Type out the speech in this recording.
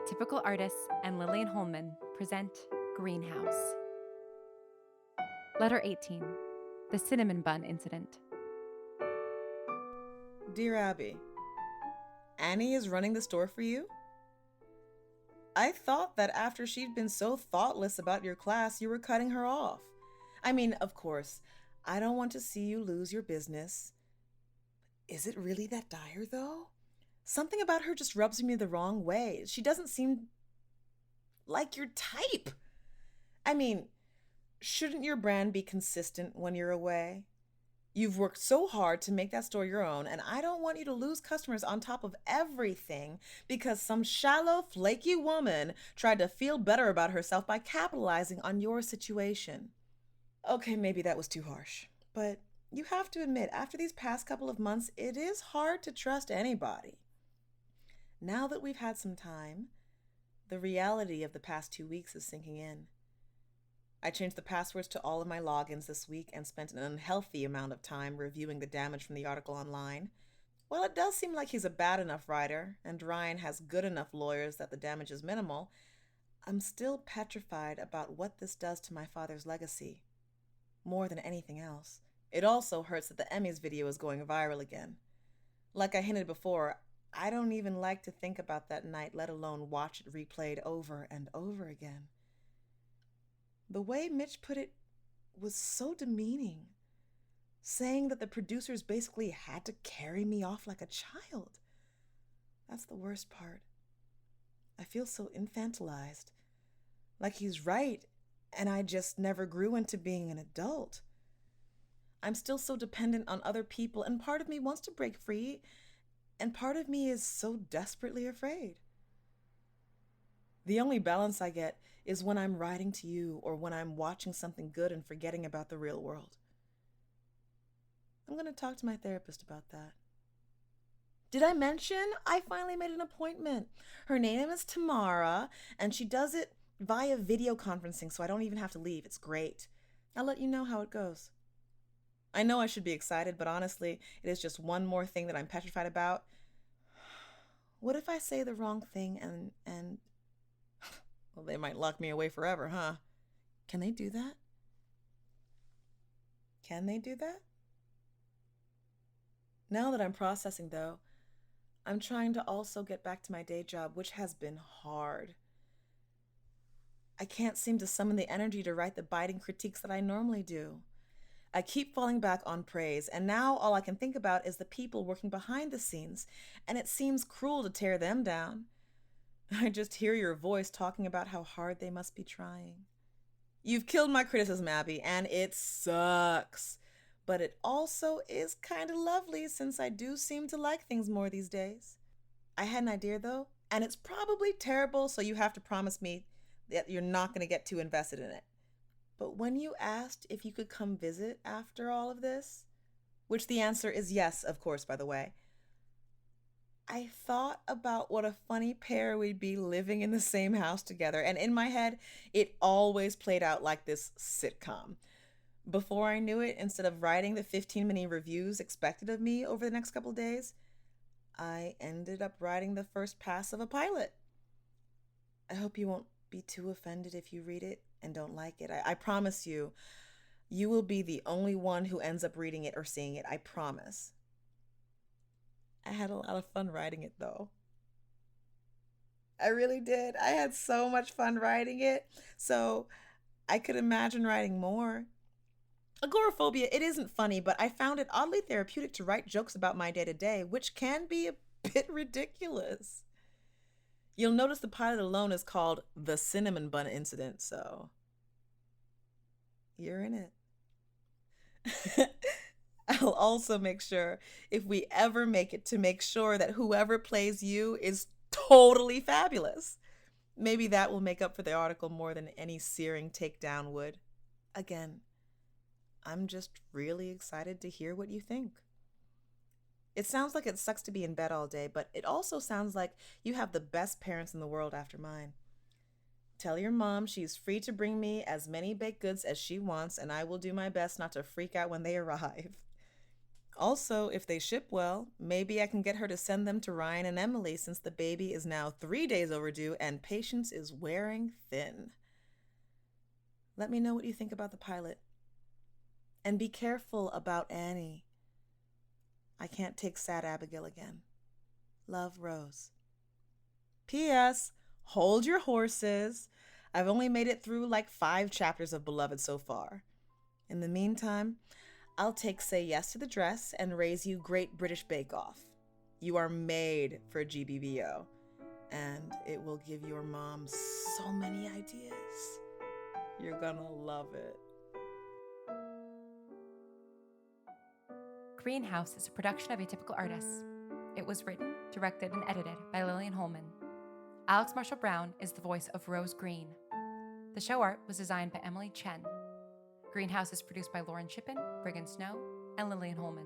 Atypical Artists and Lillian Holman present Greenhouse. Letter 18. The Cinnamon Bun Incident. Dear Abby, Annie is running the store for you? I thought that after she'd been so thoughtless about your class, you were cutting her off. I mean, of course, I don't want to see you lose your business. Is it really that dire, though? Something about her just rubs me the wrong way. She doesn't seem like your type. I mean, shouldn't your brand be consistent when you're away? You've worked so hard to make that store your own, and I don't want you to lose customers on top of everything because some shallow, flaky woman tried to feel better about herself by capitalizing on your situation. Okay, maybe that was too harsh, but you have to admit, after these past couple of months, it is hard to trust anybody. Now that we've had some time, the reality of the past 2 weeks is sinking in. I changed the passwords to all of my logins this week and spent an unhealthy amount of time reviewing the damage from the article online. While it does seem like he's a bad enough writer, and Ryan has good enough lawyers that the damage is minimal, I'm still petrified about what this does to my father's legacy. More than anything else. It also hurts that the Emmys video is going viral again. Like I hinted before, I don't even like to think about that night, let alone watch it replayed over and over again. The way Mitch put it was so demeaning, saying that the producers basically had to carry me off like a child. That's the worst part. I feel so infantilized, like he's right, and I just never grew into being an adult. I'm still so dependent on other people, and part of me wants to break free, and part of me is so desperately afraid. The only balance I get is when I'm writing to you or when I'm watching something good and forgetting about the real world. I'm going to talk to my therapist about that. Did I mention I finally made an appointment? Her name is Tamara, and she does it via video conferencing, so I don't even have to leave. It's great. I'll let you know how it goes. I know I should be excited, but honestly, it is just one more thing that I'm petrified about. What if I say the wrong thing and well, they might lock me away forever, huh? Can they do that? Can they do that? Now that I'm processing, though, I'm trying to also get back to my day job, which has been hard. I can't seem to summon the energy to write the biting critiques that I normally do. I keep falling back on praise, and now all I can think about is the people working behind the scenes, and it seems cruel to tear them down. I just hear your voice talking about how hard they must be trying. You've killed my criticism, Abby, and it sucks. But it also is kind of lovely since I do seem to like things more these days. I had an idea, though, and it's probably terrible, so you have to promise me that you're not going to get too invested in it. But when you asked if you could come visit after all of this, which the answer is yes, of course, by the way, I thought about what a funny pair we'd be living in the same house together, and in my head, it always played out like this sitcom. Before I knew it, instead of writing the 15-minute reviews expected of me over the next couple of days, I ended up writing the first pass of a pilot. I hope you won't be too offended if you read it and don't like it. I promise you, you will be the only one who ends up reading it or seeing it. I promise. I had a lot of fun writing it, though. I really did. I had so much fun writing it, so I could imagine writing more. Agoraphobia, it isn't funny, but I found it oddly therapeutic to write jokes about my day-to-day, which can be a bit ridiculous. You'll notice the pilot alone is called The Cinnamon Bun Incident, so you're in it. I'll also make sure, if we ever make it, to make sure that whoever plays you is totally fabulous. Maybe that will make up for the article more than any searing takedown would. Again, I'm just really excited to hear what you think. It sounds like it sucks to be in bed all day, but it also sounds like you have the best parents in the world after mine. Tell your mom she's free to bring me as many baked goods as she wants, and I will do my best not to freak out when they arrive. Also, if they ship well, maybe I can get her to send them to Ryan and Emily since the baby is now 3 days overdue and patience is wearing thin. Let me know what you think about the pilot. And be careful about Annie. I can't take sad Abigail again. Love, Rose. P.S. Hold your horses. I've only made it through like 5 chapters of Beloved so far. In the meantime, I'll take Say Yes to the Dress and raise you Great British Bake Off. You are made for GBBO, and it will give your mom so many ideas. You're gonna love it. Greenhouse is a production of Atypical Artists. It was written, directed, and edited by Lillian Holman. Alex Marshall Brown is the voice of Rose Green. The show art was designed by Emily Chen. Greenhouse is produced by Lauren Shippen, Brigham Snow, and Lillian Holman.